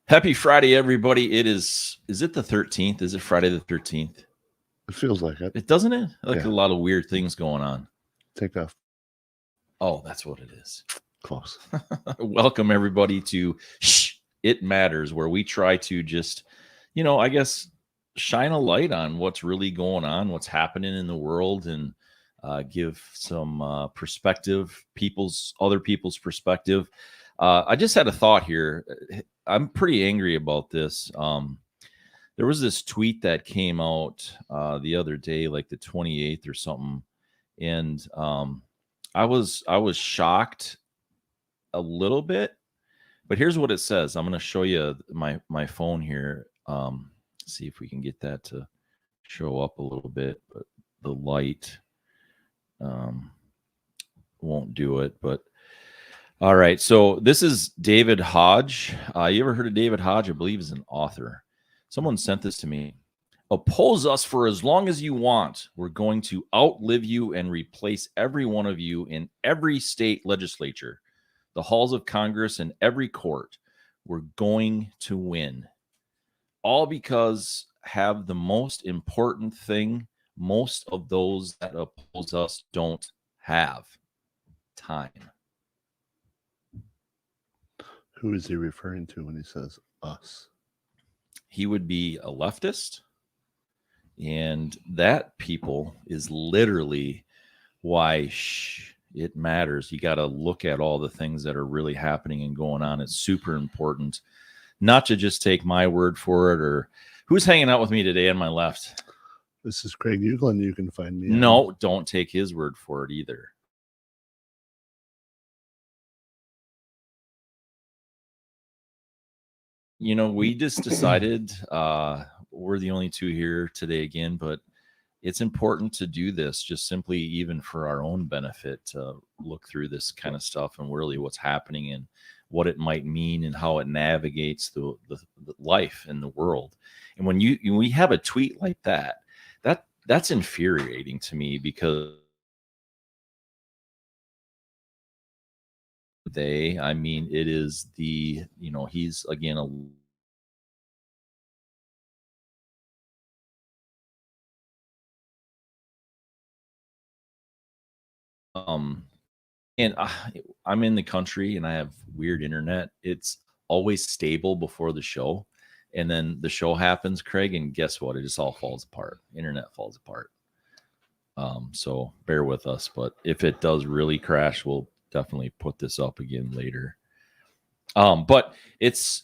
Happy Friday, everybody. Is it the 13th? Is it Friday the 13th? It feels like it. It doesn't it? Like Yeah. a lot of weird things going on. Take off. Oh, that's what it is. Close. Welcome, everybody, to Shh, It Matters, where we try to just, I guess, shine a light on what's really going on, what's happening in the world, and give some perspective, other people's perspective. I just had a thought here. I'm pretty angry about this. There was this tweet that came out the other day, like the 28th or something, and I was shocked a little bit. But here's what it says. I'm going to show you my phone here. See if we can get that to show up a little bit, but the light um, won't do it. But all right, so this is David Hodge. You ever heard of David Hodge? I believe he's an author. Someone sent this to me. Oppose us for as long as you want. We're going to outlive you and replace every one of you in every state legislature, the halls of Congress, and every court. We're going to win. All because have the most important thing most of those that oppose us don't have: time. Who is he referring to when he says us? He would be a leftist. And that, people, is literally why it matters. You got to look at all the things that are really happening and going on. It's super important not to just take my word for it. Or who's hanging out with me today on my left? This is Craig Euglin. You can find me. No, don't take his word for it either. We just decided we're the only two here today again, but it's important to do this just simply even for our own benefit, to look through this kind of stuff and really what's happening and what it might mean and how it navigates the life in the world. And when we have a tweet like that's infuriating to me, because it is he's again and I'm in the country and I have weird internet. It's always stable before the show, and then the show happens, Craig, and guess what? It just all falls apart. Internet falls apart. So bear with us, but if it does really crash, we'll definitely put this up again later. But it's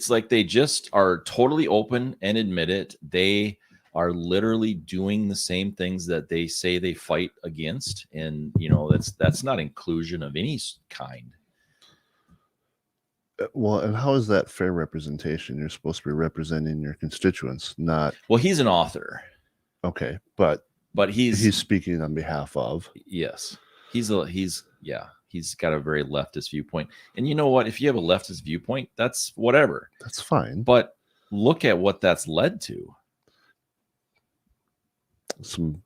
like they just are totally open and admit it. They are literally doing the same things that they say they fight against, and that's not inclusion of any kind. Well, and how is that fair representation? You're supposed to be representing your constituents, not. Well, he's an author. Okay, but he's speaking on behalf of. Yes, he's got a very leftist viewpoint. And you know what? If you have a leftist viewpoint, that's whatever. That's fine. But look at what that's led to. Some.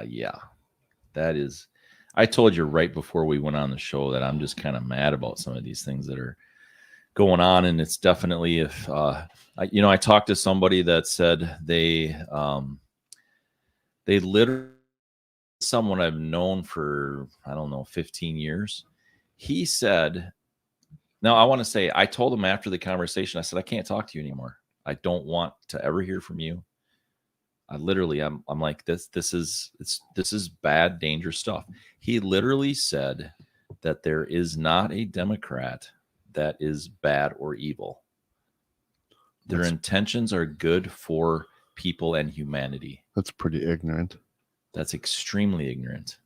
Yeah, that is. I told you right before we went on the show that I'm just kind of mad about some of these things that are going on, and it's definitely I talked to somebody that said they literally, someone I've known for, I don't know, 15 years. He said, now I want to say, I told him after the conversation, I said, I can't talk to you anymore. I don't want to ever hear from you. I'm like, this is bad, dangerous stuff. He literally said that there is not a Democrat that is bad or evil. Their intentions are good for people and humanity. That's pretty ignorant. That's extremely ignorant.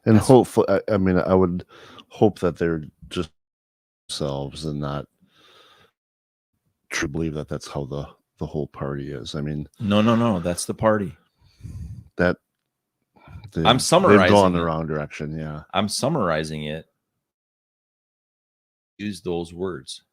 And hopefully, I mean, I would hope that they're just themselves and not to believe that that's how the whole party is. I mean, no, that's the party. That I'm summarizing. They've gone the wrong direction. Yeah, I'm summarizing it. Use those words.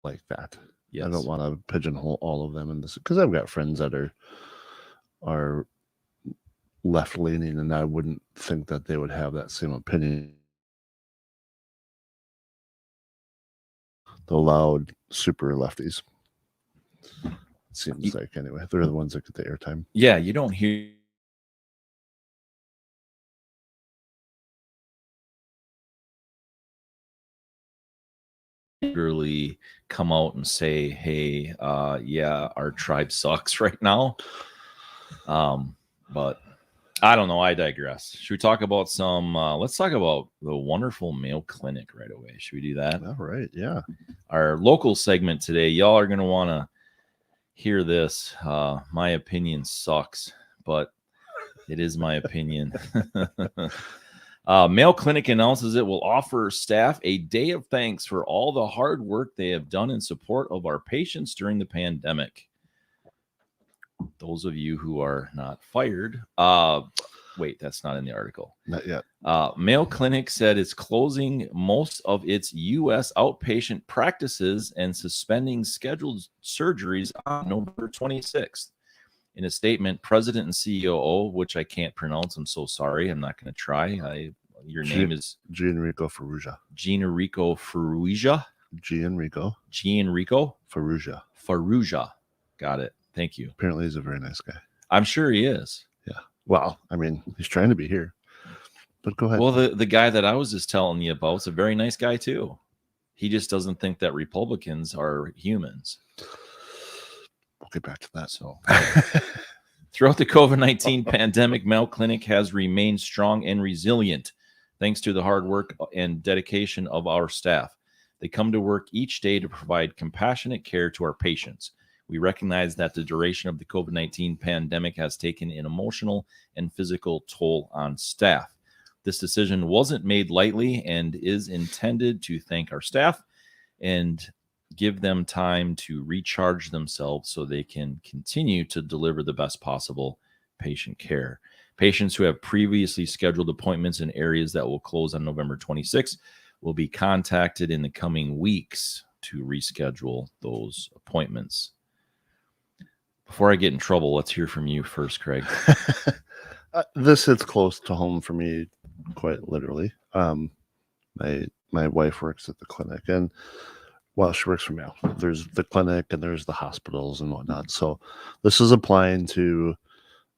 like that. Yes. I don't want to pigeonhole all of them in this, because I've got friends that are left leaning, and I wouldn't think that they would have that same opinion. The loud super lefties. Seems like, anyway, they're the ones that get the airtime. Yeah, you don't hear literally come out and say, hey, yeah, our tribe sucks right now. But I don't know. I digress. Should we talk about some? Let's talk about the wonderful Mayo Clinic right away. Should we do that? All right. Yeah. Our local segment today. Y'all are going to want to hear this. My opinion sucks, but it is my opinion. Mayo Clinic announces it will offer staff a day of thanks for all the hard work they have done in support of our patients during the pandemic. Those of you who are not fired, wait, that's not in the article. Not yet. Mayo Clinic said it's closing most of its U.S. outpatient practices and suspending scheduled surgeries on November 26th. In a statement, President and CEO, which I can't pronounce, I'm so sorry, I'm not going to try. Your name is Gianrico Farrugia. Gianrico Farrugia. Gianrico Farrugia. Farrugia. Got it. Thank you. Apparently, he's a very nice guy. I'm sure he is. Yeah. Well, I mean, he's trying to be here. But go ahead. Well, the guy that I was just telling you about is a very nice guy, too. He just doesn't think that Republicans are humans. We'll get back to that. So, throughout the COVID-19 pandemic, Mayo Clinic has remained strong and resilient thanks to the hard work and dedication of our staff. They come to work each day to provide compassionate care to our patients. We recognize that the duration of the COVID-19 pandemic has taken an emotional and physical toll on staff. This decision wasn't made lightly and is intended to thank our staff and give them time to recharge themselves so they can continue to deliver the best possible patient care. Patients who have previously scheduled appointments in areas that will close on November 26th will be contacted in the coming weeks to reschedule those appointments. Before I get in trouble, let's hear from you first, Craig. This hits close to home for me, quite literally. My wife works at the clinic, and well, she works for Mayo. There's the clinic and there's the hospitals and whatnot. So this is applying to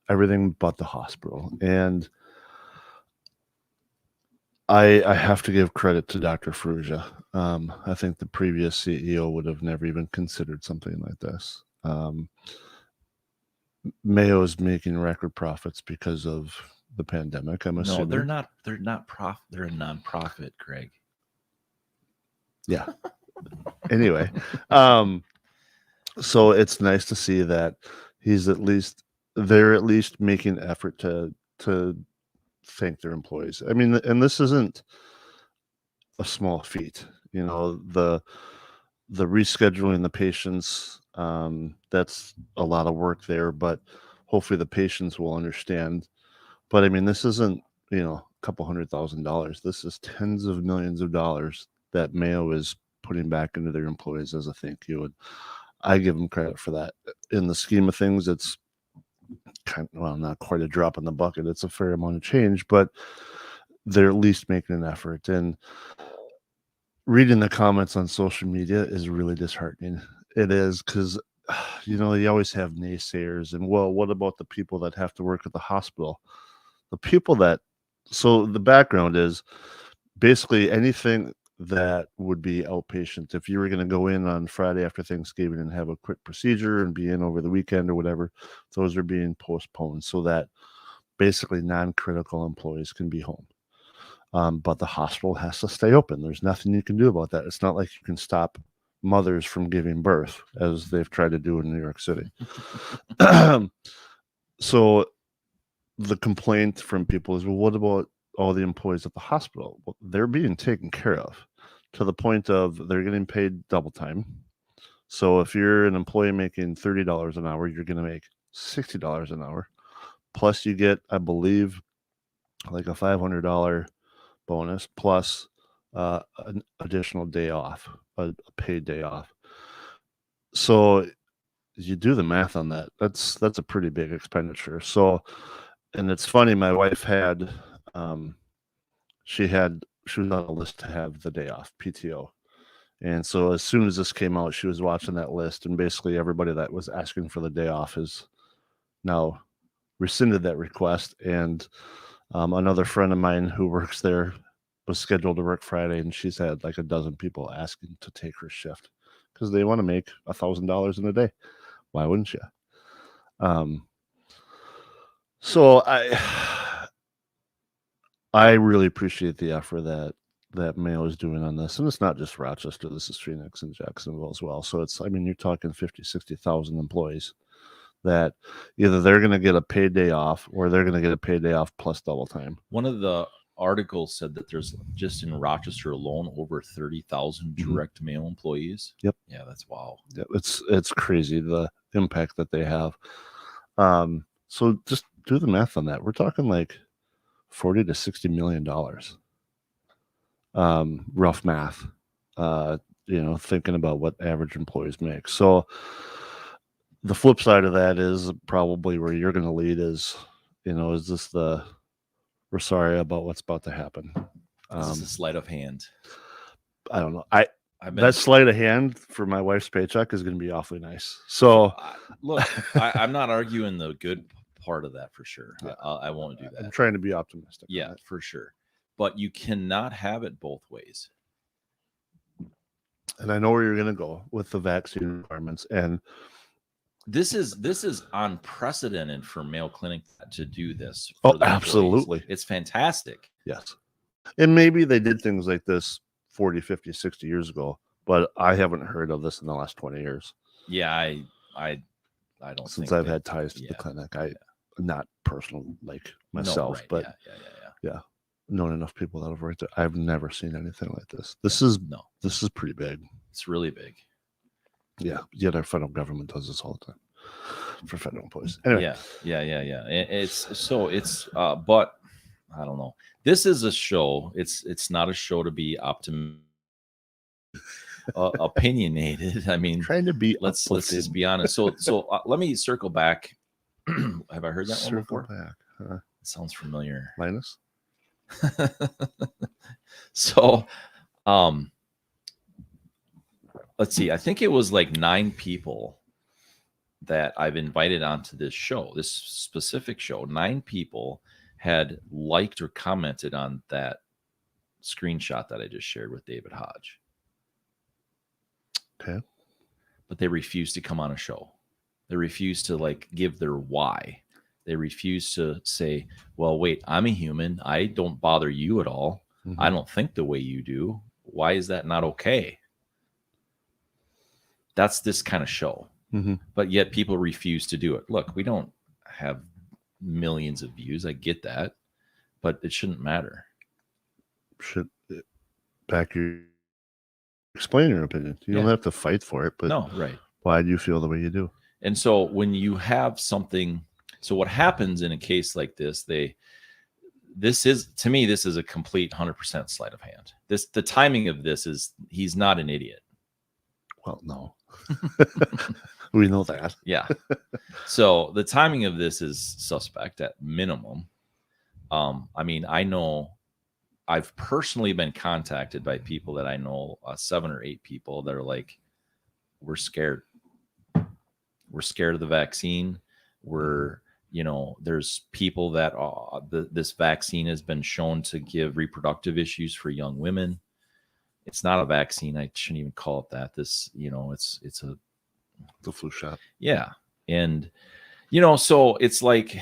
everything but the hospital. And I have to give credit to Dr. Farrugia. I think the previous CEO would have never even considered something like this. Mayo is making record profits because of the pandemic, I'm assuming. No, they're not. They're a nonprofit, Craig. Yeah. Anyway, so it's nice to see that they're at least making effort to thank their employees. I mean, and this isn't a small feat. You know, the rescheduling the patients, that's a lot of work there, but hopefully the patients will understand. But I mean, this isn't, a couple $100,000. This is tens of millions of dollars that Mayo is putting back into their employees as a thank you. And I give them credit for that. In the scheme of things, it's not quite a drop in the bucket. It's a fair amount of change, but they're at least making an effort. And reading the comments on social media is really disheartening. It is, because you always have naysayers, and well, what about the people that have to work at the hospital? So the background is basically anything that would be outpatient. If you were going to go in on Friday after Thanksgiving and have a quick procedure and be in over the weekend or whatever, those are being postponed so that basically non-critical employees can be home. But the hospital has to stay open. There's nothing you can do about that. It's not like you can stop mothers from giving birth, as they've tried to do in New York City. So the complaint from people is, well, what about all the employees at the hospital? Well, they're being taken care of to the point of they're getting paid double time. So if you're an employee making $30 an hour, you're going to make $60 an hour. Plus you get, I believe, like a $500 bonus plus an additional day off, a paid day off. So you do the math on that. That's a pretty big expenditure. So, and it's funny. My wife had, um, she was on a list to have the day off PTO. And so as soon as this came out, she was watching that list, and basically everybody that was asking for the day off has now rescinded that request. And another friend of mine who works there was scheduled to work Friday, and she's had like a dozen people asking to take her shift because they want to make $1,000 in a day. Why wouldn't you? Um, so I really appreciate the effort that Mayo is doing on this, and it's not just Rochester. This is Phoenix and Jacksonville as well. So it's, I mean, you're talking 50,000-60,000 employees that either they're going to get a paid day off or they're going to get a paid day off plus double time. One of the articles said that there's just in Rochester alone over 30,000 direct mail employees. Yep. Yeah, that's wow. Yeah, it's crazy the impact that they have. So just do the math on that. We're talking like $40 to $60 million. Rough math. Thinking about what average employees make. So the flip side of that is probably where you're going to lead is, is this we're sorry about what's about to happen. This is a sleight of hand. I don't know. That sleight of hand for my wife's paycheck is going to be awfully nice. So look, I'm not arguing the good part of that for sure. Yeah. I won't do that. I'm trying to be optimistic. Yeah, for sure. But you cannot have it both ways. And I know where you're going to go with the vaccine requirements. And this is unprecedented for Mayo Clinic to do this. Oh, absolutely. Employees. It's fantastic. Yes. And maybe they did things like this 40, 50, 60 years ago, but I haven't heard of this in the last 20 years. Yeah, I don't since I've had ties to the clinic. Not personal like myself, right. but yeah. Known enough people that have worked there. I've never seen anything like this. This is pretty big. It's really big. Yeah. Yet our federal government does this all the time for federal employees. Anyway. Yeah. But I don't know. This is a show. It's not a show to be opinionated. I mean, trying to be. Let's just be honest. So let me circle back. Have I heard that one before? Back. It sounds familiar. Linus. So, let's see. I think it was like 9 people that I've invited onto this show, this specific show. 9 people had liked or commented on that screenshot that I just shared with David Hodge. Okay. But they refused to come on a show. They refused to like give their why. They refuse to say, well, wait, I'm a human. I don't bother you at all. Mm-hmm. I don't think the way you do. Why is that not okay? That's this kind of show. Mm-hmm. But yet people refuse to do it. Look, we don't have millions of views. I get that. But it shouldn't matter. Explain your opinion. You don't have to fight for it. But no, right. Why do you feel the way you do? And so when you have something... So what happens in a case like this, this is a complete 100% sleight of hand. The timing of this is, he's not an idiot. Well, no, we know that. Yeah. So the timing of this is suspect at minimum. I mean, I know I've personally been contacted by people that I know, 7 or 8 people that are like, we're scared. We're scared of the vaccine. There's people that this vaccine has been shown to give reproductive issues for young women. It's not a vaccine. I shouldn't even call it that. It's the flu shot. Yeah. And, so it's like,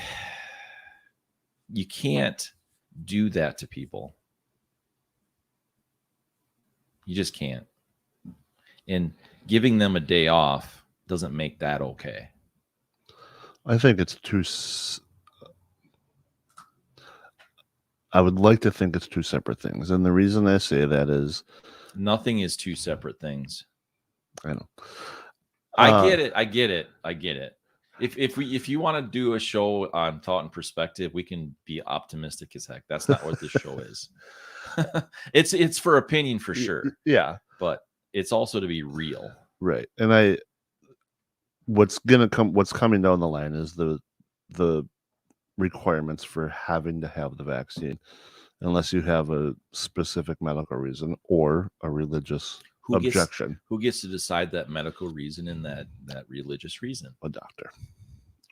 you can't do that to people. You just can't. And giving them a day off doesn't make that okay. I think it's I would like to think it's 2 separate things. And the reason I say that is... Nothing is 2 separate things. I know. I get it. If you want to do a show on thought and perspective, we can be optimistic as heck. That's not what this show is. It's for opinion for sure. Yeah. But it's also to be real. Right. And what's coming down the line is the requirements for having to have the vaccine, unless you have a specific medical reason or a religious Who gets objection. who gets to decide that medical reason and that religious reason? A doctor,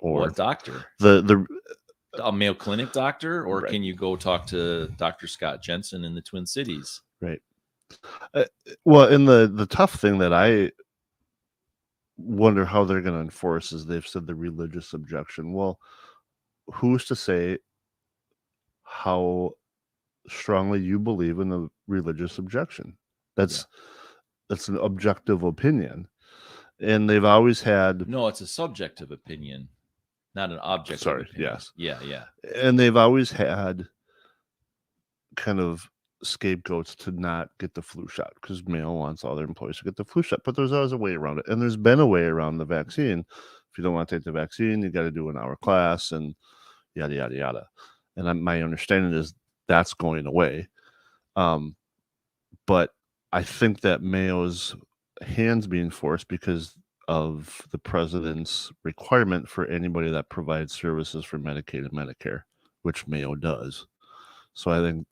What or doctor? the A Mayo Clinic doctor, or Right. can you go talk to Dr. Scott Jensen in the Twin Cities? right. Well, and the tough thing that I wonder how they're going to enforce is they've said the religious objection. Well, who's to say how strongly you believe in the religious objection? That's an objective opinion, and they've always had. No, it's a subjective opinion, not an objective Sorry, opinion. yes. Yeah. And they've always had kind of scapegoats to not get the flu shot, because Mayo wants all their employees to get the flu shot, but there's always a way around it, and there's been a way around the vaccine. If you don't want to take the vaccine, you got to do an hour class and yada yada yada. And my understanding is that's going away. But I think that Mayo's hands being forced because of the president's requirement for anybody that provides services for Medicaid and Medicare, which Mayo does. So I think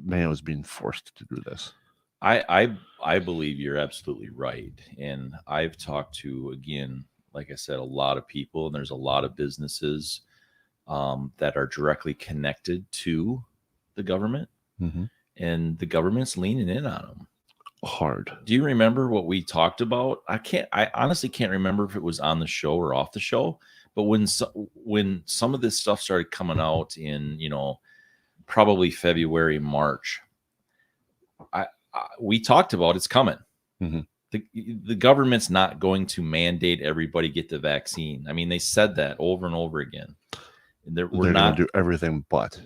Mayo is being forced to do this. I believe you're absolutely right. And I've talked to, again, like I said, a lot of people, and there's a lot of businesses that are directly connected to the government, and the government's leaning in on them hard. Do you remember what we talked about? I honestly can't remember if it was on the show or off the show, but when some of this stuff started coming out in, probably February, March, we talked about it's coming. The government's not going to mandate everybody get the vaccine. I mean, they said that over and over again. They're going to do everything but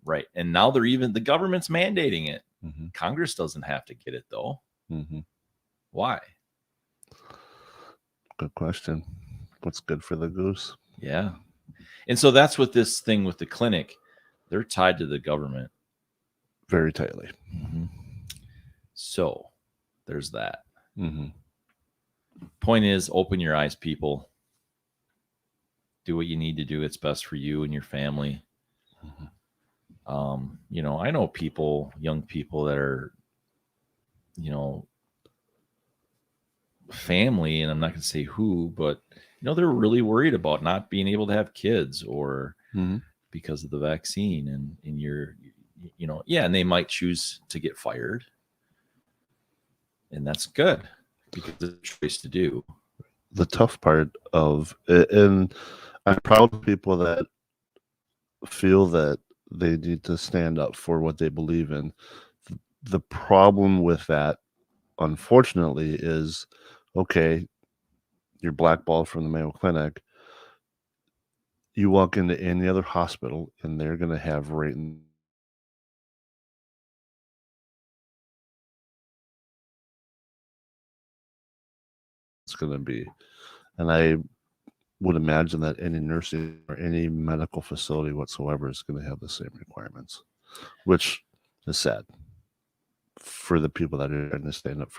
right. And now the government's mandating it. Congress doesn't have to get it though. Why? Good question. What's good for the goose? Yeah. And so that's what this thing with the clinic, they're tied to the government very tightly. So there's that. Point is, open your eyes, people. Do what you need to do. It's best for you and your family. I know people, young people that are, family, and I'm not going to say who, but they're really worried about not being able to have kids or because of the vaccine, and and they might choose to get fired, and that's good because it's a choice to do. The tough part of, and I'm proud of people that feel that they need to stand up for what they believe in. The problem with that, unfortunately, is, okay, you're blackballed from the Mayo Clinic. You walk into any other hospital and they're going to have it's going to be. And I would imagine that any nursing or any medical facility whatsoever is going to have the same requirements, which is sad for the people that are trying to stand up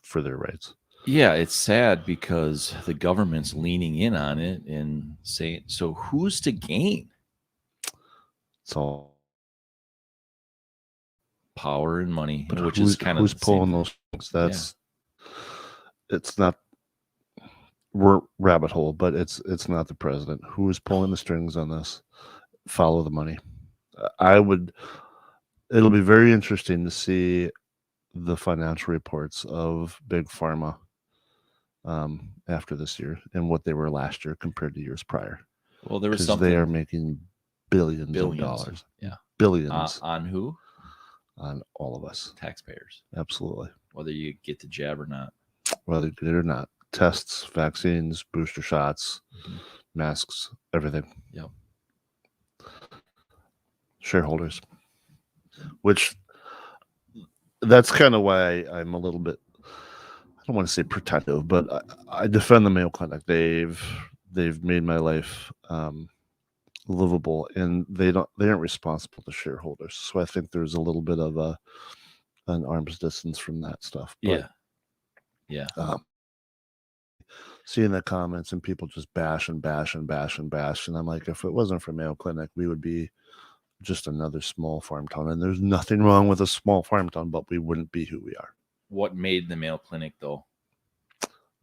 for their rights. Yeah, it's sad because the government's leaning in on it and saying, so who's to gain? It's all power and money, but which is kind of who's pulling those things. It's not rabbit hole, but it's not the president who is pulling the strings on this. Follow the money. It'll be very interesting to see the financial reports of Big Pharma after this year and what they were last year compared to years prior. Well, there was something. They are making billions of dollars. Yeah. Billions. On who? On all of us. Taxpayers. Absolutely. Whether you get the jab or not. Whether you get it or not. Tests, vaccines, booster shots, masks, everything. Yep. Shareholders. Which, that's kind of why I'm a little bit, I don't want to say protective, but I defend the Mayo Clinic. They've made my life livable, and they aren't responsible to shareholders. So I think there's a little bit of an arm's distance from that stuff. But, yeah. seeing the comments and people just bash and bash and bash and bash. And I'm like, if it wasn't for Mayo Clinic, we would be just another small farm town. And there's nothing wrong with a small farm town, but we wouldn't be who we are. What made the Mayo Clinic, though?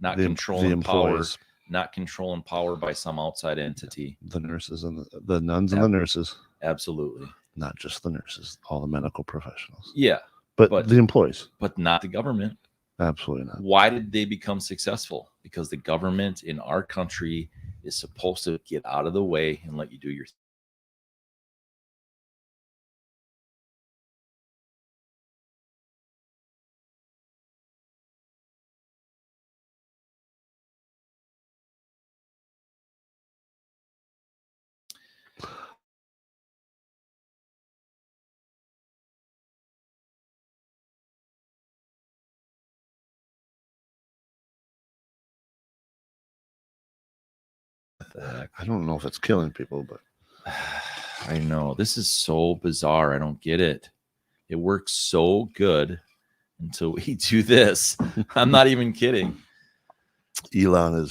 Not The controlling power, employees. not controlling power by some outside entity. The nurses and the nuns and the nurses. Absolutely. Not just the nurses, all the medical professionals. Yeah. But the employees. But not the government. Absolutely not. Why did they become successful? Because the government in our country is supposed to get out of the way and let you do your I don't know if it's killing people, but I know. This is so bizarre. I don't get it. It works so good until we do this. I'm not even kidding. Elon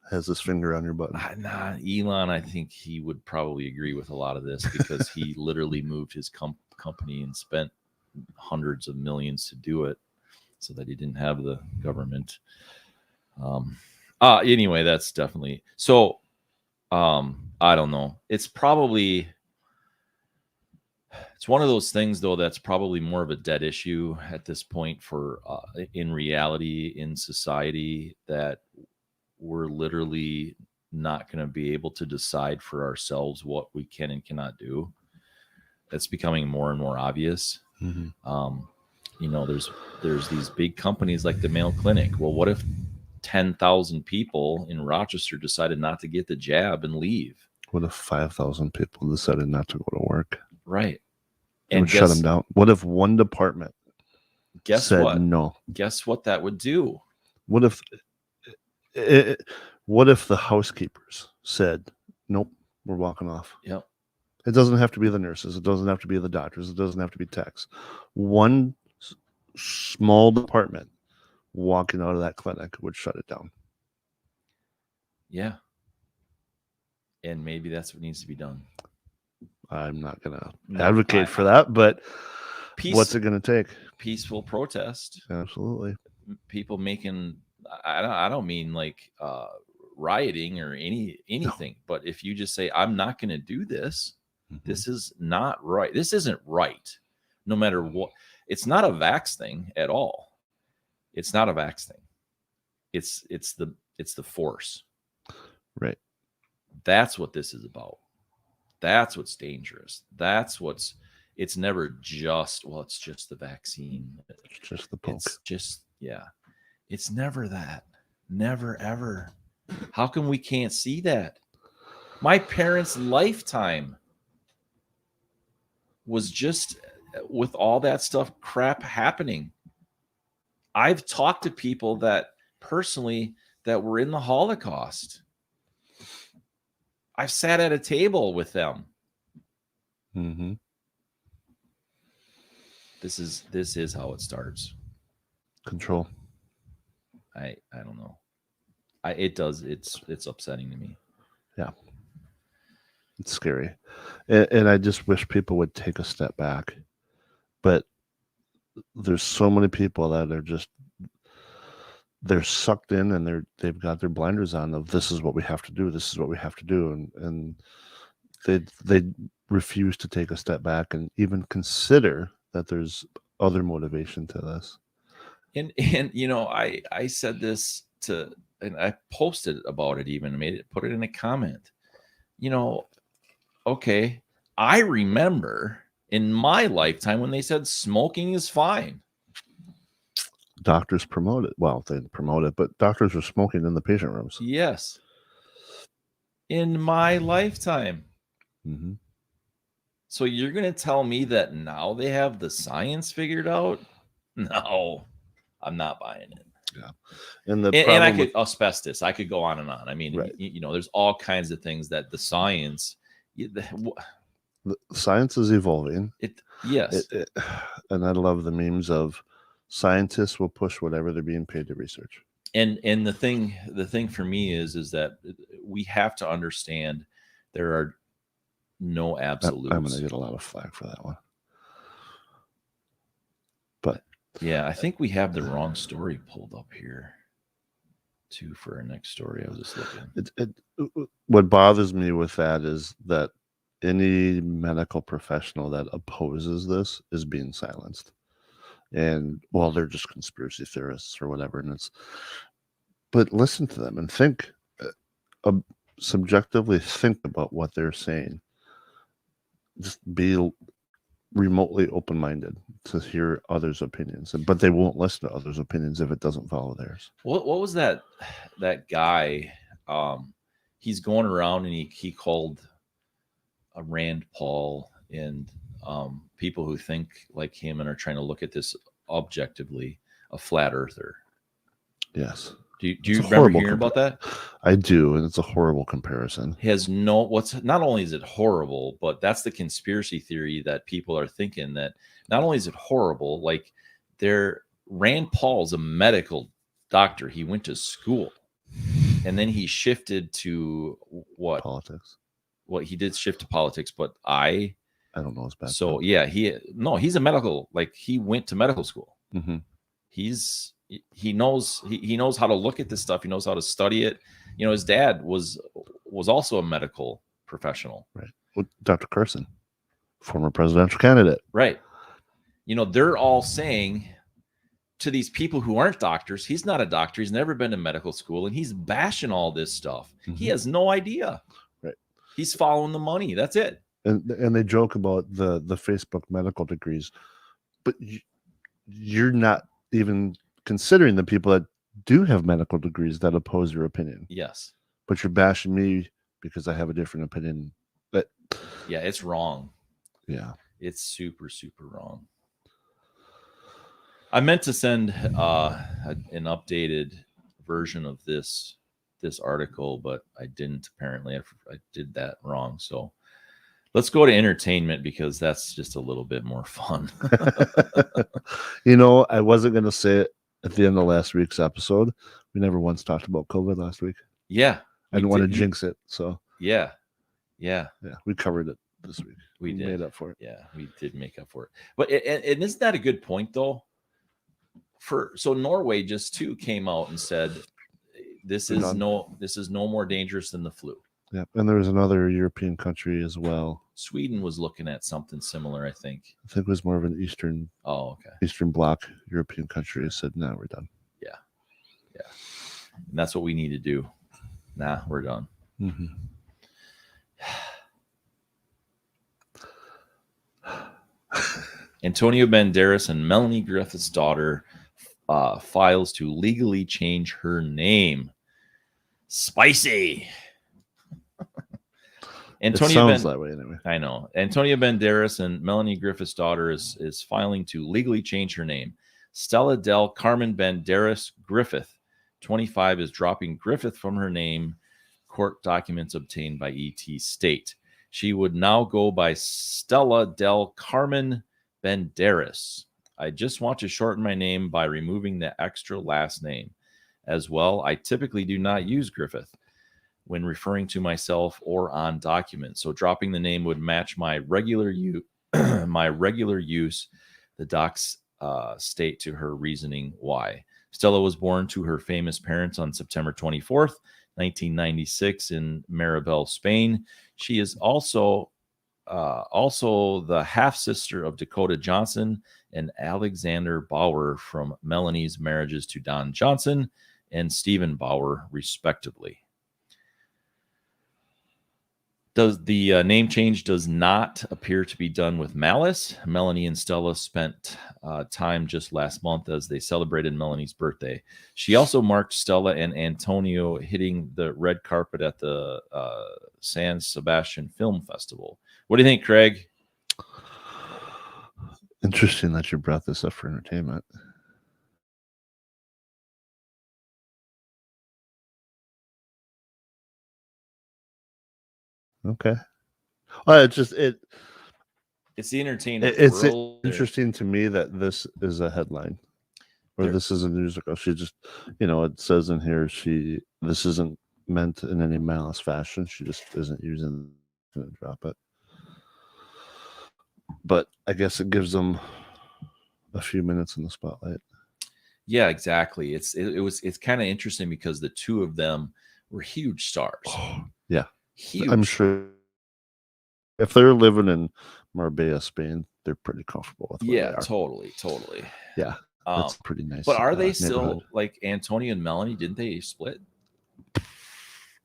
has his finger on your button. Nah, Elon, I think he would probably agree with a lot of this because he literally moved his company and spent hundreds of millions to do it so that he didn't have the government. Anyway, that's definitely so. I don't know. It's one of those things, though, that's probably more of a dead issue at this point for in reality in society, that we're literally not going to be able to decide for ourselves what we can and cannot do. That's becoming more and more obvious. Mm-hmm. There's these big companies like the Mayo Clinic. Well, what if 10,000 people in Rochester decided not to get the jab and leave? What if 5,000 people decided not to go to work? Right. And would shut them down. What if one department said no? Guess what that would do? What if the housekeepers said, nope, we're walking off? Yep. It doesn't have to be the nurses. It doesn't have to be the doctors. It doesn't have to be techs. One small department walking out of that clinic would shut it down. Yeah. And maybe that's what needs to be done. I'm not going to advocate for that, but what's it going to take? Peaceful protest. Absolutely. People making, I don't mean like rioting or anything, but if you just say, I'm not going to do this, this is not right. This isn't right. No matter what. It's not a vax thing at all. It's not a vax thing. It's the force. Right. That's what this is about. That's what's dangerous. It's never just, well, it's just the vaccine. It's just the poke. It's just, it's never that. Never, ever. How come we can't see that? My parents' lifetime was just with all that stuff crap happening. I've talked to people that personally that were in the Holocaust. I've sat at a table with them. Mm-hmm. This is how it starts. Control. I don't know. It's upsetting to me. Yeah. It's scary. And I just wish people would take a step back. But there's so many people that are just, they're sucked in and they've got their blinders on of this is what we have to do. This is what we have to do. And they refuse to take a step back and even consider that there's other motivation to this. And I said this and I posted about it, even put it in a comment. Okay, I remember in my lifetime when they said smoking is fine. Doctors promote it. Well, they promote it, but doctors are smoking in the patient rooms. Yes. In my lifetime. Mm-hmm. So you're going to tell me that now they have the science figured out? No, I'm not buying it. Yeah. And I could asbestos. I could go on and on. I mean, right. There's all kinds of things that the science. The science is evolving. Yes. And I love the memes of scientists will push whatever they're being paid to research. And the thing for me is that we have to understand there are no I'm going absolutes. to get a lot of flack for that one. But yeah, I think we have the wrong story pulled up here too for our next story. I was just looking. What bothers me with that is that any medical professional that opposes this is being silenced. And well, they're just conspiracy theorists or whatever. But listen to them and think, subjectively think about what they're saying. Just be remotely open-minded to hear others' opinions, but they won't listen to others' opinions if it doesn't follow theirs. What was that guy? He's going around and he called a Rand Paul and people who think like him and are trying to look at this objectively a flat earther. Yes. Do you remember hearing about that? I do, and it's a horrible comparison. He has what's not only is it horrible, but that's the conspiracy theory that people are thinking that not only is it horrible, like Rand Paul's a medical doctor. He went to school and then he shifted to what? Politics. Well, he did shift to politics, but I don't know his background. So yeah, he's a medical, like he went to medical school. Mm-hmm. He knows how to look at this stuff. He knows how to study it. His dad was also a medical professional. Right. Well, Dr. Carson, former presidential candidate. Right. They're all saying to these people who aren't doctors, he's not a doctor. He's never been to medical school, and he's bashing all this stuff. Mm-hmm. He has no idea. Right. He's following the money. That's it. And they joke about the Facebook medical degrees, but you're not even considering the people that do have medical degrees that oppose your opinion. Yes. But you're bashing me because I have a different opinion. But yeah, it's wrong. Yeah. It's super, super wrong. I meant to send an updated version of this article, but I didn't. Apparently, I did that wrong. So let's go to entertainment because that's just a little bit more fun. I wasn't going to say it at the end of last week's episode. We never once talked about COVID last week. Yeah. I didn't want to jinx it. So yeah. We covered it this week. We did. Made up for it. Yeah, we did make up for it. But and isn't that a good point though? So Norway just too came out and said this is no more dangerous than the flu. Yeah, and there was another European country as well. Sweden was looking at something similar, I think. I think it was more of an Eastern Bloc European country. Said, "No, we're done." Yeah, and that's what we need to do. Nah, we're done. Mm-hmm. Antonio Banderas and Melanie Griffith's daughter files to legally change her name. Spicy. It sounds that way anyway. I know. Antonio Banderas and Melanie Griffith's daughter is filing to legally change her name. Stella Del Carmen Banderas Griffith, 25, is dropping Griffith from her name. Court documents obtained by ET state. She would now go by Stella Del Carmen Banderas. I just want to shorten my name by removing the extra last name. As well, I typically do not use Griffith when referring to myself or on documents. So dropping the name would match my regular use. The docs state to her reasoning why. Stella was born to her famous parents on September 24th, 1996 in Maribel, Spain. She is also the half-sister of Dakota Johnson and Alexander Bauer from Melanie's marriages to Don Johnson and Stephen Bauer, respectively. The name change does not appear to be done with malice. Melanie and Stella spent time just last month as they celebrated Melanie's birthday. She also marked Stella and Antonio hitting the red carpet at the San Sebastian Film Festival. What do you think, Craig? Interesting that you brought this up for entertainment. Okay. Well, it's the entertainment. It's interesting to me that this is a headline. or this is a musical. She just, it says in here this isn't meant in any malice fashion. She just isn't using to drop it. But I guess it gives them a few minutes in the spotlight. Yeah, exactly. It's kind of interesting because the two of them were huge stars. Oh, yeah, Huge. I'm sure if they're living in Marbella, Spain, they're pretty comfortable with where they are. Totally. Yeah, that's pretty nice. But are they still like Antonio and Melanie? Didn't they split?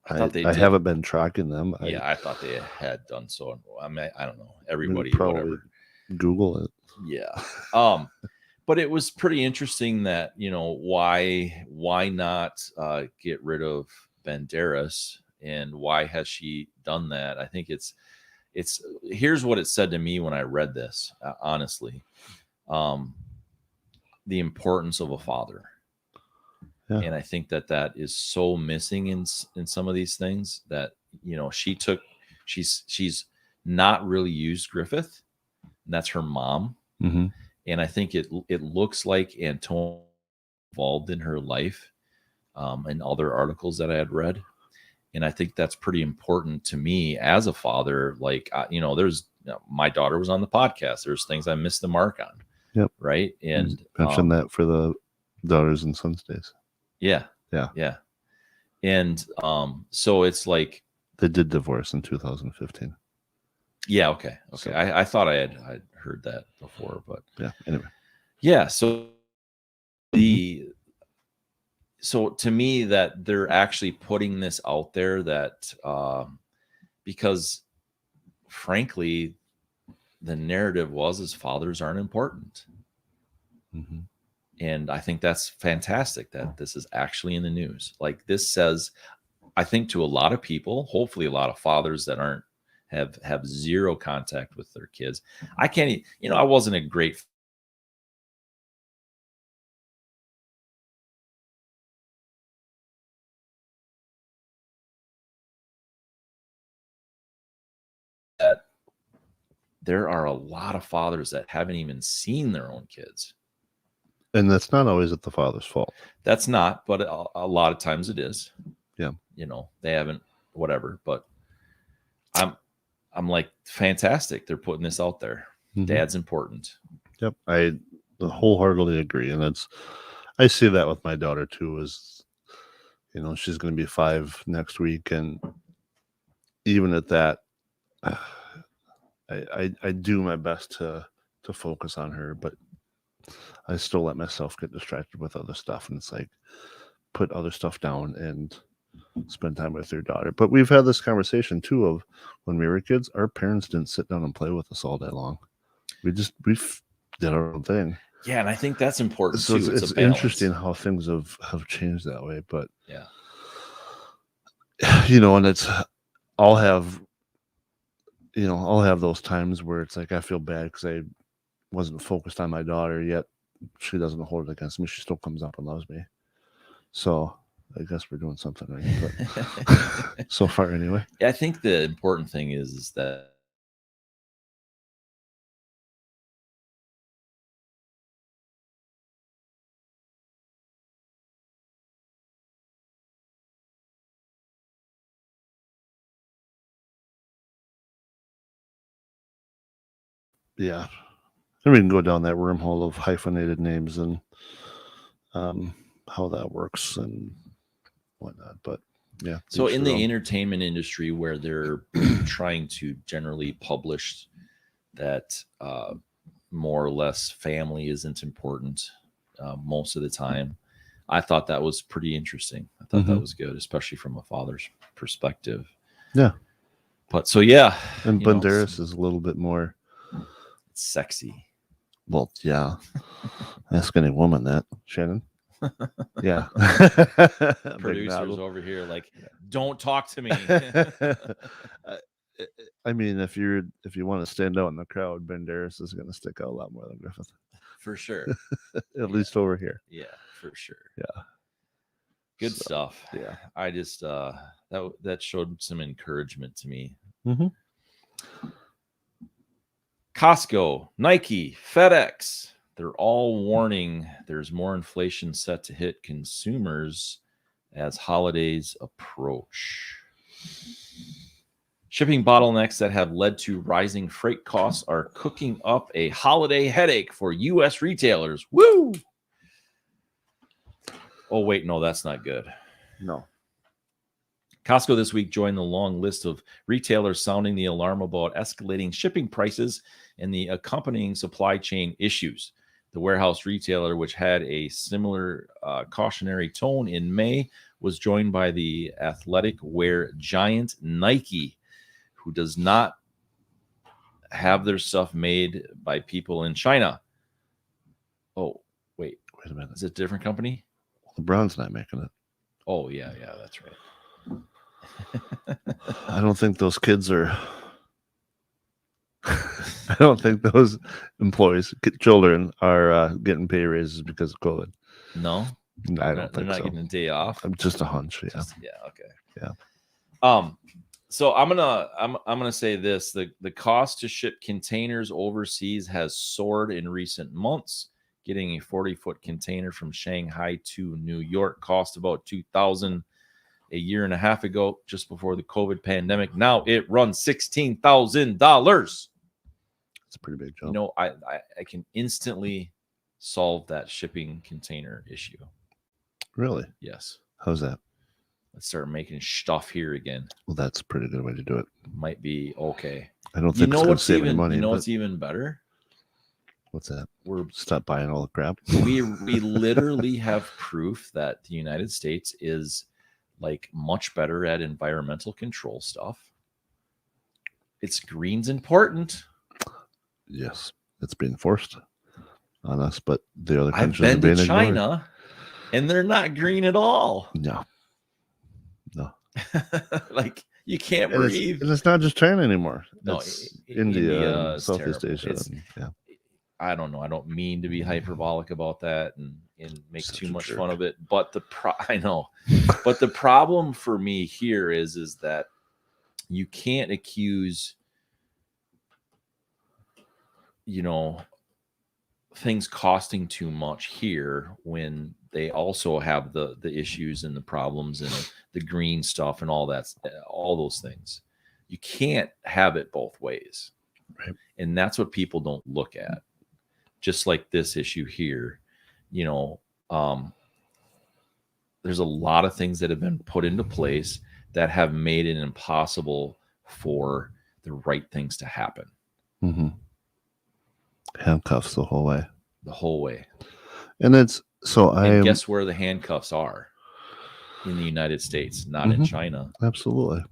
I thought they did. I haven't been tracking them. I thought they had done so. I mean, I don't know. Everybody probably whatever. Google it. Yeah. But it was pretty interesting that, why not get rid of Banderas, and why has she done that? I think it's here's what it said to me when I read this, honestly. The importance of a father. Yeah. And I think that is so missing in some of these things that, she's not really used Griffith. And that's her mom. Mm-hmm. And I think it looks like Antonio involved in her life, in other articles that I had read. And I think that's pretty important to me as a father. Like, there's my daughter was on the podcast. There's things I missed the mark on. Yep. Right. And mentioned that for the Daughters and Sons days. Yeah. And so it's like they did divorce in 2015. Yeah. Okay. So, I thought I'd heard that before, but yeah. Anyway. Yeah. So so to me, that they're actually putting this out there that because frankly, the narrative was fathers aren't important. Mm-hmm. And I think that's fantastic that this is actually in the news. Like, this says, I think, to a lot of people, hopefully a lot of fathers that have zero contact with their kids. I can't, I wasn't a great that there are a lot of fathers that haven't even seen their own kids. And that's not always at the father's fault. That's not, but a lot of times it is. Yeah. They haven't, whatever, but I'm like, fantastic. They're putting this out there. Mm-hmm. Dad's important. Yep. I wholeheartedly agree. And I see that with my daughter too, is, she's going to be 5 next week. And even at that, I do my best to focus on her, but I still let myself get distracted with other stuff. And it's like, put other stuff down and spend time with your daughter. But we've had this conversation too of when we were kids, our parents didn't sit down and play with us all day long. We did our own thing. Yeah, and I think that's important so too. It's interesting how things have changed that way. But yeah, and I'll have those times where it's like I feel bad because I wasn't focused on my daughter, yet she doesn't hold it against me. She still comes up and loves me. So I guess we're doing something right, but so far anyway. Yeah, I think the important thing is that yeah. And we can go down that wormhole of hyphenated names and how that works and whatnot. But yeah. So in the entertainment industry, where they're trying to generally publish that more or less family isn't important most of the time, I thought that was pretty interesting. I thought that was good, especially from a father's perspective. Yeah. But so, yeah. And Banderas is a little bit more sexy. Well, yeah. Ask any woman that, Shannon. Yeah. Producers over here like, don't talk to me. I mean, if you want to stand out in the crowd, Banderas is going to stick out a lot more than Griffith. For sure. At least over here. Yeah, for sure. Yeah. Good stuff. Yeah. I just that showed some encouragement to me. Mm-hmm. Costco, Nike, FedEx, they're all warning there's more inflation set to hit consumers as holidays approach. Shipping bottlenecks that have led to rising freight costs are cooking up a holiday headache for U.S. retailers. Woo! Oh, wait, no, that's not good. No. Costco this week joined the long list of retailers sounding the alarm about escalating shipping prices and the accompanying supply chain issues. The warehouse retailer, which had a similar cautionary tone in May, was joined by the athletic wear giant Nike, who does not have their stuff made by people in China. Oh, wait a minute. Is it a different company? LeBron's not making it. Oh, yeah, that's right. I don't think those kids are. I don't think those employees, children, are getting pay raises because of COVID. No, I don't think they're not so. getting a day off. Just a hunch. Yeah. Okay. Yeah. So I'm gonna say this: the cost to ship containers overseas has soared in recent months. Getting a 40-foot container from Shanghai to New York cost about $2,000 a year and a half ago, just before the COVID pandemic. Now it runs $16,000. It's a pretty big jump. You know, I can instantly solve that shipping container issue. Really? Yes. How's that? Let's start making stuff here again. Well, that's a pretty good way to do it. Might be okay. I don't think it's going to save any money. You know what's even better? What's that? We're stop buying all the crap. We literally have proof that the United States is like much better at environmental control stuff. It's green's important. Yes, it's being forced on us, but the other I've countries been to China, and they're not green at all. No. Like you can't and breathe. It's not just China anymore. No, it's India and Southeast Asia. I don't know. I don't mean to be hyperbolic about that and make too much fun of it. But I know. But the problem for me here is that you can't accuse, things costing too much here when they also have the issues and the problems and the green stuff and all those things. You can't have it both ways. Right. And that's what people don't look at. Just like this issue here, there's a lot of things that have been put into place that have made it impossible for the right things to happen. Mm-hmm. Handcuffs the whole way. And it's guess where the handcuffs are? In the United States, not in China. Absolutely.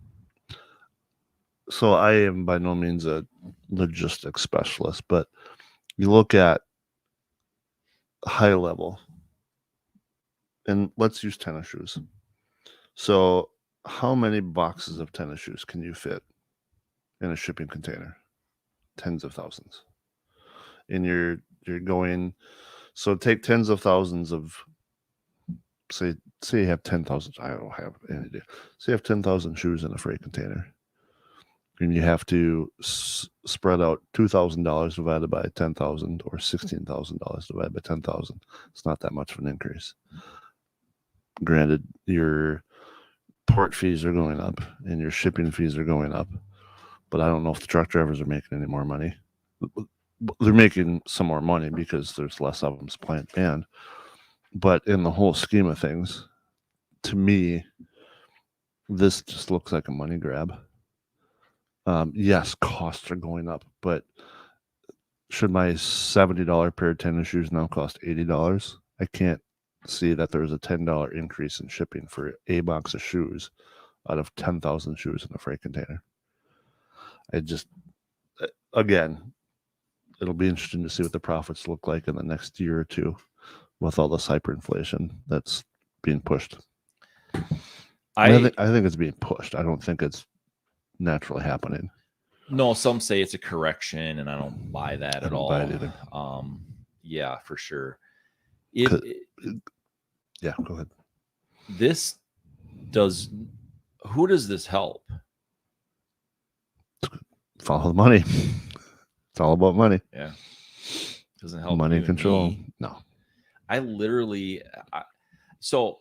So I am by no means a logistics specialist, but you look at high level, and let's use tennis shoes. So how many boxes of tennis shoes can you fit in a shipping container? Tens of thousands. And you're going, so take tens of thousands of, say you have 10,000, I don't have any idea. Say you have 10,000 shoes in a freight container. And you have to spread out $2,000 divided by 10,000 or $16,000 divided by 10,000. It's not that much of an increase. Granted, your port fees are going up and your shipping fees are going up, but I don't know if the truck drivers are making any more money. They're making some more money because there's less of them supply and demand. But in the whole scheme of things, to me, this just looks like a money grab. Yes, costs are going up, but should my $70 pair of tennis shoes now cost $80? I can't see that there's a $10 increase in shipping for a box of shoes out of 10,000 shoes in a freight container. Again, it'll be interesting to see what the profits look like in the next year or two with all this hyperinflation that's being pushed. I think it's being pushed. I don't think it's naturally happening. No, some say it's a correction, and I don't buy that at all. Buy it either. Yeah, for sure. Yeah, go ahead. Who does this help? Follow the money. It's all about money. Yeah. Doesn't help money you and control. me. No. I literally, so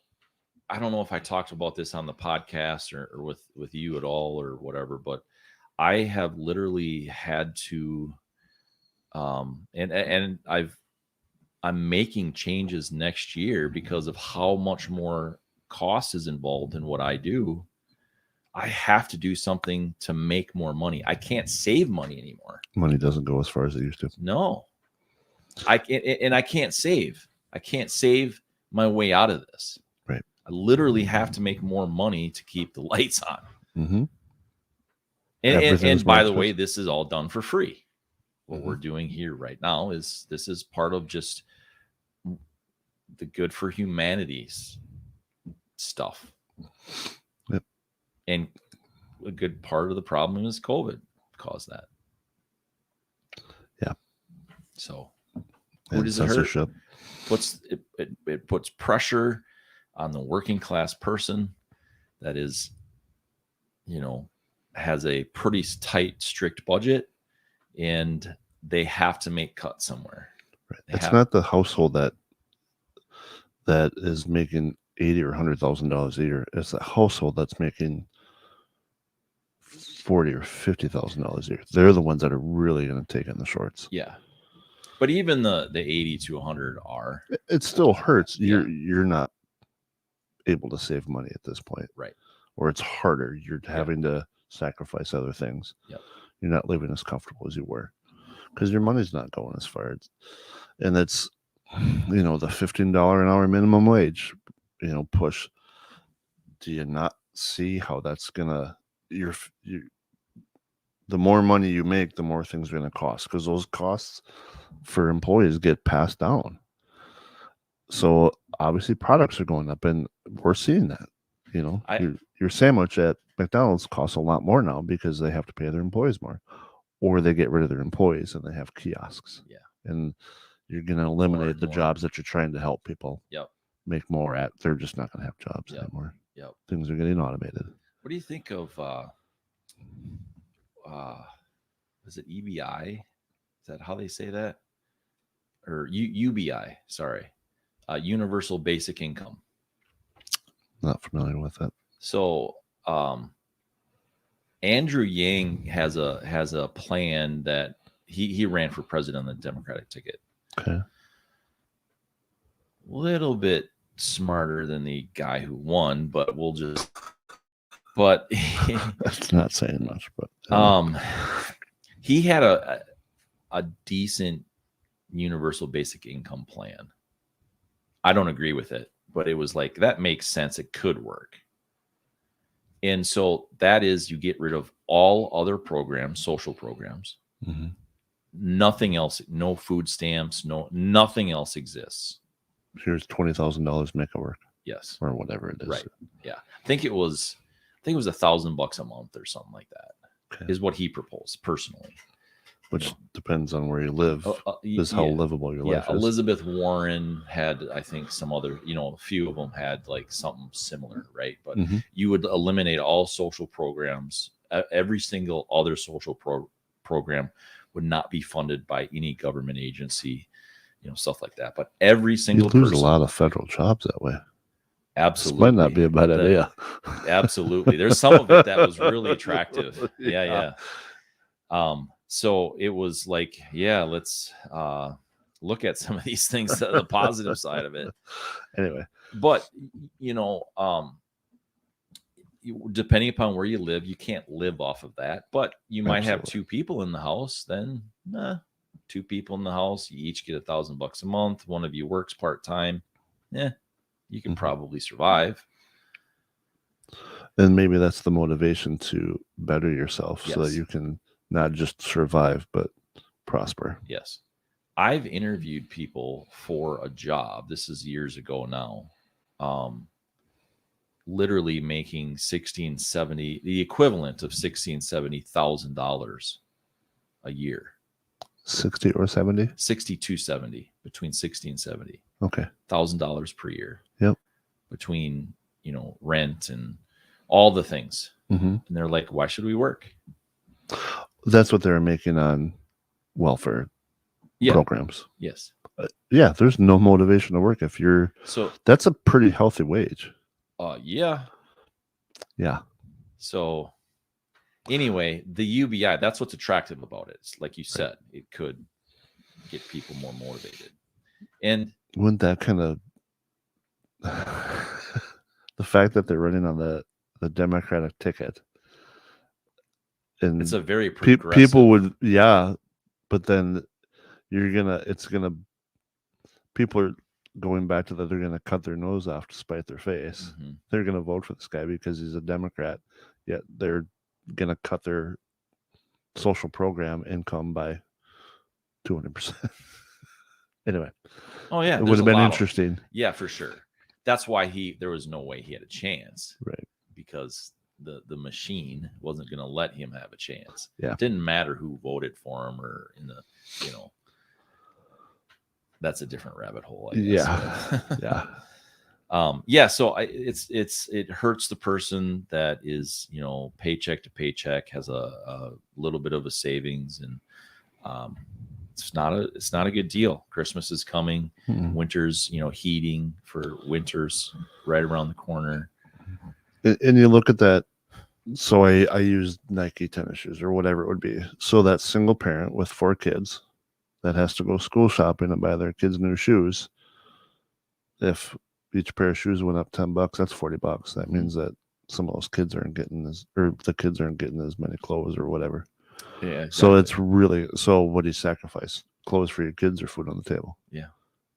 I don't know if I talked about this on the podcast or with you at all or whatever, but I have literally had to, and I'm making changes next year because of how much more cost is involved in what I do. I have to do something to make more money. I can't save money anymore. Money doesn't go as far as it used to. No, I can't save. I can't save my way out of this. Right. I literally have to make more money to keep the lights on. Mm-hmm. And by the way, this is all done for free. What we're doing here right now is this is part of just the good for humanities stuff. Yep. And a good part of the problem is COVID caused that. Yeah. So who does it hurt? It puts pressure on the working class person that is, has a pretty tight, strict budget, and they have to make cuts somewhere. Right. It's not the household that is making $80,000 or $100,000 a year. It's the household that's making $40,000 or $50,000 a year. They're the ones that are really going to take in the shorts. Yeah, but even the 80 to 100 are. It still hurts. You're not able to save money at this point, right? Or it's harder. You're having to sacrifice other things. Yep. You're not living as comfortable as you were because your money's not going as far. And it's, the $15 an hour minimum wage, push. Do you not see how that's gonna the more money you make, the more things are gonna cost, because those costs for employees get passed down. So obviously products are going up, and we're seeing that. Your sandwich at McDonald's costs a lot more now because they have to pay their employees more, or they get rid of their employees and they have kiosks. Yeah. And you're going to eliminate the jobs that you're trying to help people make more at. They're just not going to have jobs anymore. Yep. Things are getting automated. What do you think of, is it EBI? Is that how they say that? Or UBI, sorry. Universal Basic Income. Not familiar with it. So, Andrew Yang has a plan that he ran for president on the Democratic ticket. Okay. Little bit smarter than the guy who won, but that's not saying much, but he had a decent universal basic income plan. I don't agree with it, but it was like, that makes sense. It could work. And so that is, you get rid of all other programs, social programs. Mm-hmm. Nothing else, no food stamps, nothing else exists. Here's $20,000, make it work. Yes. Or whatever it is. Right. Yeah. I think it was $1,000 a month or something like that. Okay. Is what he proposed personally. Which depends on where you live. Is how livable your life is. Elizabeth Warren had, I think, some other, a few of them had like something similar, right? But you would eliminate all social programs. Every single other social program would not be funded by any government agency, stuff like that. But every single person, a lot of federal jobs that way. Absolutely. This might not be a bad idea. Absolutely. There's some of it that was really attractive. Yeah. So it was like, let's look at some of these things, the positive side of it. Anyway. But, depending upon where you live, you can't live off of that. But you might have two people in the house, then two people in the house, you each get $1,000 a month. One of you works part-time. You can probably survive. And maybe that's the motivation to better yourself so that you can not just survive, but prosper. Yes. I've interviewed people for a job. This is years ago now. Literally making $70,000, the equivalent of $70,000 a year. 60 or 70? 6270, between 60 and 70. Okay. $1,000 per year. Yep. Between, rent and all the things. And they're like, why should we work? That's what they're making on welfare. Yeah. programs. Yes. Yeah, there's no motivation to work if you're. So, That's a pretty healthy wage. yeah. Yeah. So, anyway, the UBI, that's what's attractive about it. It's like you said, it could get people more motivated. And wouldn't that kind of the fact that they're running on the Democratic ticket, and it's a very progressive. people would, yeah, but then it's gonna people are going back to that they're gonna cut their nose off to spite their face. Mm-hmm. They're gonna vote for this guy because he's a Democrat, yet they're gonna cut their social program income by 200%. Anyway, Oh yeah, it would have been interesting. Yeah, for sure. That's why there was no way he had a chance, right? Because the machine wasn't going to let him have a chance. Yeah, it didn't matter who voted for him or that's a different rabbit hole, I guess. Yeah. So it hurts the person that is paycheck to paycheck, has a little bit of a savings, and it's not a good deal. Christmas is coming. Mm-hmm. Winter's heating for winters right around the corner. And you look at that. So I use Nike tennis shoes or whatever it would be. So that single parent with 4 kids that has to go school shopping and buy their kids new shoes. If each pair of shoes went up $10, that's $40. That means that some of those kids aren't getting the kids aren't getting as many clothes or whatever. Yeah. Exactly. So it's really, what do you sacrifice? Clothes for your kids or food on the table? Yeah.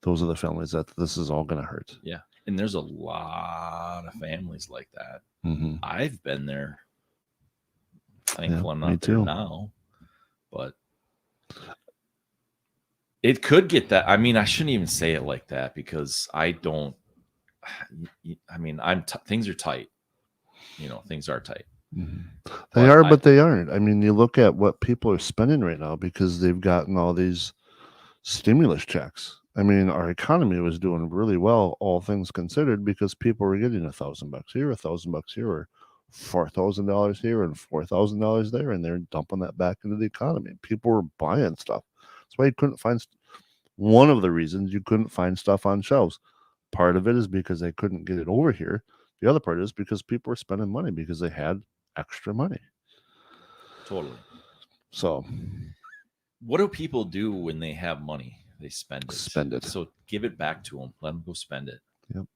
Those are the families that this is all going to hurt. Yeah. And there's a lot of families like that. Mm-hmm. I've been there. Thankful I'm not there now. But it could get that. I mean, I shouldn't even say it like that because I don't. I mean, things are tight. Things are tight. Mm-hmm. They are, but they aren't. I mean, you look at what people are spending right now because they've gotten all these stimulus checks. I mean, our economy was doing really well, all things considered, because people were getting $1,000 here, $1,000 here, or $4,000 here and $4,000 there, and they're dumping that back into the economy. People were buying stuff. That's why you couldn't find. One of the reasons you couldn't find stuff on shelves. Part of it is because they couldn't get it over here. The other part is because people were spending money because they had extra money. Totally. So, what do people do when they have money? They spend it. Spend it. So give it back to them. Let them go spend it. Yep.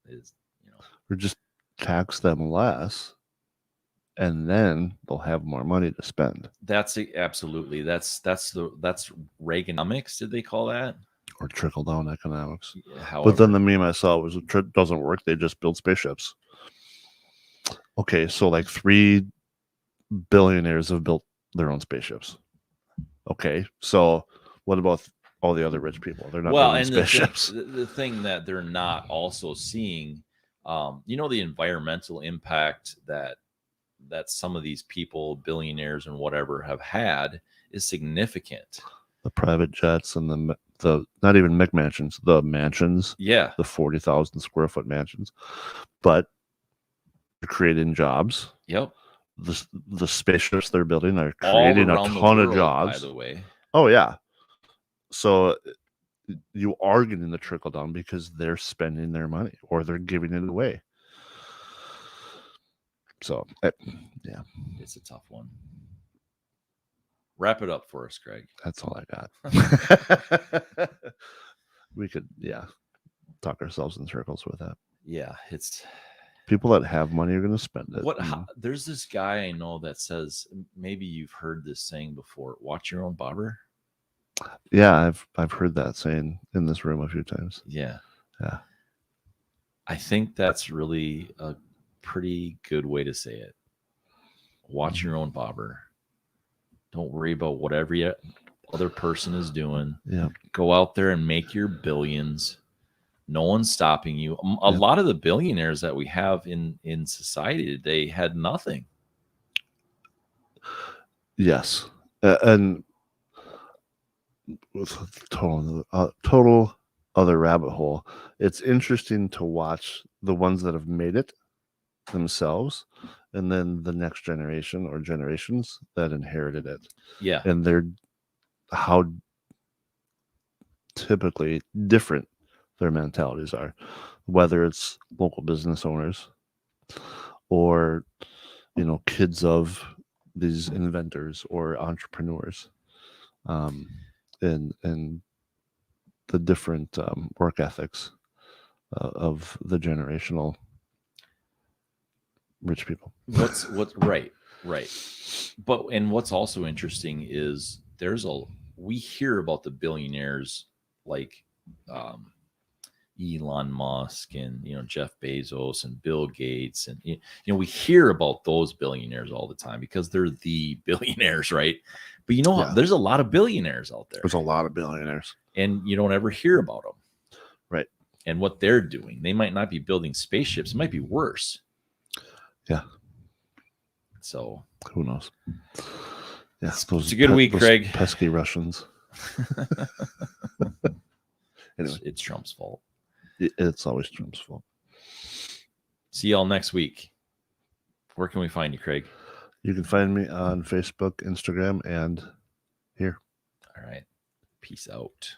Or just tax them less, and then they'll have more money to spend. That's absolutely. That's Reaganomics. Did they call that? Or trickle down economics. However, but then the meme I saw was it doesn't work. They just build spaceships. Okay, so like 3 billionaires have built their own spaceships. Okay, so what about all the other rich people? They're not building spaceships. The thing that they're not also seeing, the environmental impact that some of these people, billionaires and whatever, have had is significant. The private jets and the not even McMansions, the mansions. Yeah. The 40,000 square foot mansions. But they're creating jobs. Yep. The spaceships they're building are creating a ton of jobs. By the way. Oh, yeah. So you are getting the trickle down because they're spending their money or they're giving it away. So, yeah. It's a tough one. Wrap it up for us, Greg. That's all I got. We could, talk ourselves in circles with that. Yeah, it's people that have money are going to spend it. There's this guy I know that says, maybe you've heard this saying before, watch your own barber. Yeah, I've heard that saying in this room a few times. Yeah. I think that's really a pretty good way to say it. Watch your own barber. Don't worry about what every other person is doing. Yeah. Go out there and make your billions. No one's stopping you. A lot of the billionaires that we have in society today had nothing. Yes. And with total other rabbit hole, it's interesting to watch the ones that have made it themselves and then the next generation or generations that inherited it. Yeah. And how typically different their mentalities are, whether it's local business owners or kids of these inventors or entrepreneurs, and the different work ethics of the generational rich people. What's right. But and what's also interesting is we hear about the billionaires like um Elon Musk and Jeff Bezos and Bill Gates, and we hear about those billionaires all the time because they're the billionaires, right? But Yeah. there's a lot of billionaires out there, There's a lot of billionaires, and you don't ever hear about them, right? and what they're doing. They might not be building spaceships; it might be worse. Yeah. So who knows? Yeah, it's a good week, Craig. Pesky Russians. Anyway, it's Trump's fault. It's always Trump's fault. See y'all next week. Where can we find you, Craig? You can find me on Facebook, Instagram, and here. All right. Peace out.